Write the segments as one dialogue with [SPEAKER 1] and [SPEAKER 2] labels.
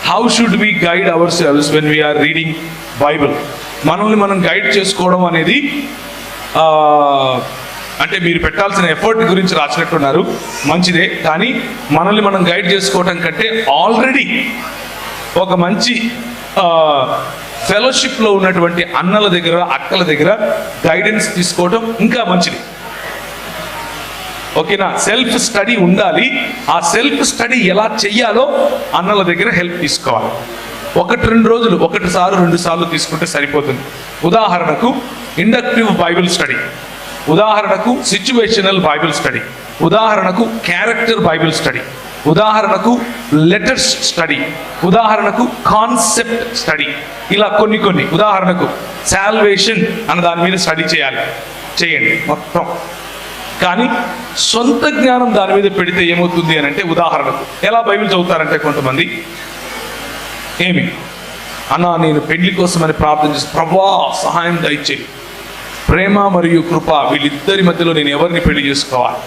[SPEAKER 1] How should we guide ourselves when we are reading Bible? మనల్ని మనం guide చేసుకోవడం అనేది అంటే మీరు పెట్టాల్సిన ఎఫర్ట్ గురించి రాసినట్టున్నారు, మంచిదే. కానీ మనల్ని మనం గైడ్ చేసుకోవటం కంటే ఆల్రెడీ ఒక మంచి ఫెలోషిప్లో ఉన్నటువంటి అన్నల దగ్గర, అక్కల దగ్గర గైడెన్స్ తీసుకోవడం ఇంకా మంచిది. ఓకేనా? సెల్ఫ్ స్టడీ ఉండాలి. ఆ సెల్ఫ్ స్టడీ ఎలా చెయ్యాలో అన్నల దగ్గర హెల్ప్ తీసుకోవాలి. 1-2 రోజులు, 1 సార్లు 2 సార్లు తీసుకుంటే సరిపోతుంది. ఉదాహరణకు ఇండక్టివ్ బైబిల్ స్టడీ, ఉదాహరణకు సిచ్యువేషనల్ బైబిల్ స్టడీ, ఉదాహరణకు క్యారెక్టర్ బైబిల్ స్టడీ, ఉదాహరణకు లెటర్స్ స్టడీ, ఉదాహరణకు కాన్సెప్ట్ స్టడీ, ఇలా కొన్ని. ఉదాహరణకు సాల్వేషన్ అన్న దాని మీద స్టడీ చేయండి మొత్తం. కానీ సొంత జ్ఞానం దాని మీద పెడితే ఏమవుతుంది అని అంటే, ఉదాహరణకు ఎలా బైబిల్ చదువుతారంటే కొంతమంది, ఏమి అన్నా నేను పెళ్లి కోసమని ప్రార్థన చేసి, ప్రభువా సహాయం దయచేయి, ప్రేమ మరియు కృప వీళ్ళిద్దరి మధ్యలో నేను ఎవరిని పెళ్లి చేసుకోవాలి,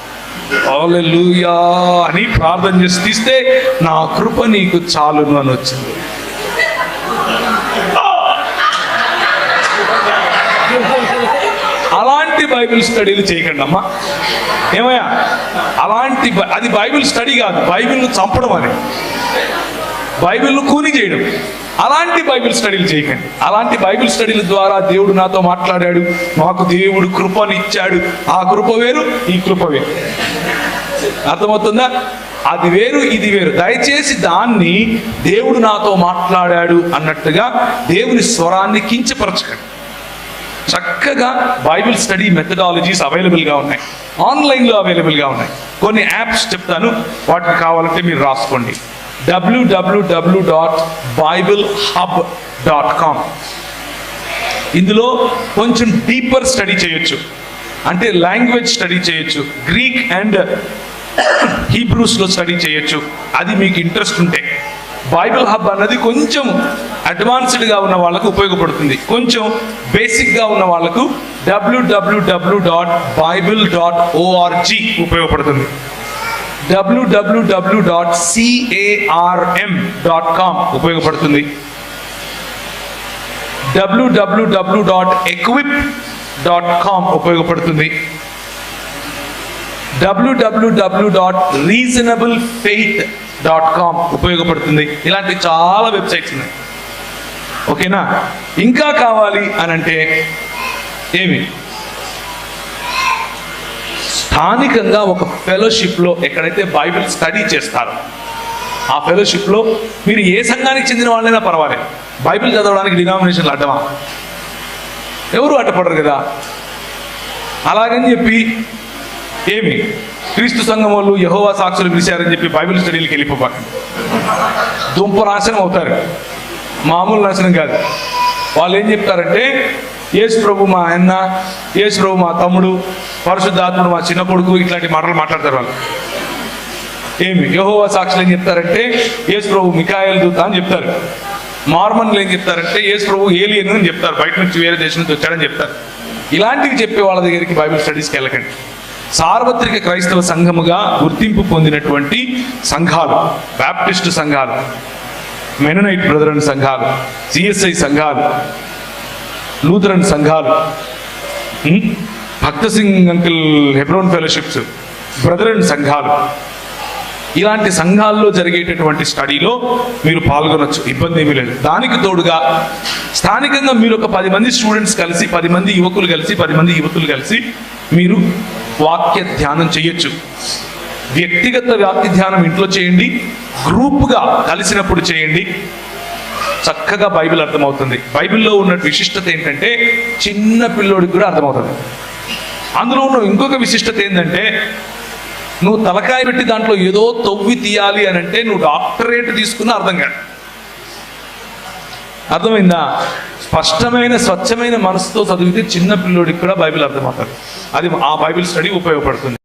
[SPEAKER 1] హల్లెలూయా అని ప్రార్థన చేసి తీస్తే, నా కృప నీకు చాలును అని వచ్చింది. అలాంటి బైబిల్ స్టడీలు చేయకండి అమ్మా. ఏమయ్యా, అది బైబిల్ స్టడీ కాదు, బైబిల్ను చంపడం, అని బైబిల్ను కూని చేయడం. అలాంటి బైబిల్ స్టడీలు చేయకండి. అలాంటి బైబిల్ స్టడీల ద్వారా దేవుడు నాతో మాట్లాడాడు, మాకు దేవుడు కృపనిచ్చాడు, ఆ కృప వేరు, ఈ కృప వేరు. అర్థమవుతుందా? అది వేరు, ఇది వేరు. దయచేసి దాన్ని దేవుడు నాతో మాట్లాడాడు అన్నట్టుగా దేవుని స్వరాన్ని కించపరచకండి. చక్కగా బైబిల్ స్టడీ మెథడాలజీస్ అవైలబుల్గా ఉన్నాయి, ఆన్లైన్లో అవైలబుల్గా ఉన్నాయి. కొన్ని యాప్స్ చెప్తాను, వాటిని కావాలంటే మీరు రాసుకోండి. www.biblehub.com. ఇందులో కొంచెం డీపర్ స్టడీ చేయొచ్చు, అంటే లాంగ్వేజ్ స్టడీ చేయొచ్చు, గ్రీక్ అండ్ హీబ్రూస్లో స్టడీ చేయొచ్చు. అది మీకు ఇంట్రెస్ట్ ఉంటే. బైబిల్ హబ్ అన్నది కొంచెం అడ్వాన్స్డ్గా ఉన్న వాళ్ళకు ఉపయోగపడుతుంది. కొంచెం బేసిక్గా ఉన్న వాళ్ళకు www.bible.org ఉపయోగపడుతుంది. www.carm.com ఉపయోగపడుతుంది. www.equip.com ఉపయోగపడుతుంది. www.reasonablefaith.com ఉపయోగపడుతుంది. ఇలాంటి చాలా వెబ్సైట్స్ ఉన్నాయి. ఓకేనా? ఇంకా కావాలి అని అంటే ఏమి, స్థానికంగా ఒక ఫెలోషిప్లో ఎక్కడైతే బైబిల్ స్టడీ చేస్తారో ఆ ఫెలోషిప్లో మీరు ఏ సంఘానికి చెందిన వాళ్ళైనా పర్వాలేదు, బైబిల్ చదవడానికి డినామినేషన్లు అడ్డమా? ఎవరు అడ్డపడరు కదా. అలాగని చెప్పి ఏమి క్రీస్తు సంఘం వాళ్ళు యెహోవా సాక్షులు పిలిచారని చెప్పి బైబిల్ స్టడీలకు వెళ్ళిపోకండి. దుంప నాశనం అవుతారు, మామూలు నాశనం కాదు. వాళ్ళు ఏం చెప్తారంటే, యేసు ప్రభు మా అన్న, యేసు ప్రభు మా తమ్ముడు, పరిశుద్ధాత్ముడు మా చిన్న కొడుకు, ఇట్లాంటి మాటలు మాట్లాడతారు వాళ్ళు. ఏమి యెహోవా సాక్షులు ఏం చెప్తారంటే, యేసు ప్రభు మికాయేలు దూత అని చెప్తారు. మార్మన్లు ఏం చెప్తారంటే, యేసు ప్రభు ఏలియన్ అని చెప్తారు, బయట నుంచి వేరే దేశం నుంచి వచ్చాడని చెప్తారు. ఇలాంటివి చెప్పే వాళ్ళ దగ్గరికి బైబిల్ స్టడీస్కి వెళ్ళకండి. సార్వత్రిక క్రైస్తవ సంఘముగా గుర్తింపు పొందినటువంటి సంఘాలు, బ్యాప్టిస్టు సంఘాలు, మెననైట్ బ్రదరన్ సంఘాలు, సిఎస్ఐ సంఘాలు, లూథరన్ సంఘాలు, Bakht Singh uncle Hebron fellowships, Brethren సంఘాలు, ఇలాంటి సంఘాల్లో జరిగేటటువంటి స్టడీలో మీరు పాల్గొనొచ్చు, ఇబ్బంది ఏమీ లేదు. దానికి తోడుగా స్థానికంగా మీరు ఒక 10 మంది స్టూడెంట్స్ కలిసి, 10 మంది యువకులు కలిసి, 10 మంది యువతులు కలిసి మీరు వాక్య ధ్యానం చేయొచ్చు. వ్యక్తిగత వాక్య ధ్యానం ఇంట్లో చేయండి, గ్రూప్గా కలిసినప్పుడు చేయండి. చక్కగా బైబిల్ అర్థమవుతుంది. బైబిల్లో ఉన్న విశిష్టత ఏంటంటే చిన్న పిల్లోడికి కూడా అర్థమవుతుంది. అందులో ఉన్న ఇంకొక విశిష్టత ఏంటంటే, నువ్వు తలకాయ పెట్టి దాంట్లో ఏదో తవ్వి తీయాలి అని అంటే నువ్వు డాక్టరేట్ తీసుకున్న అర్థం కాదు. అర్థమైందా? స్పష్టమైన స్వచ్ఛమైన మనసుతో చదివితే చిన్న పిల్లోడికి కూడా బైబిల్ అర్థమవుతుంది. అది ఆ బైబిల్ స్టడీ ఉపయోగపడుతుంది.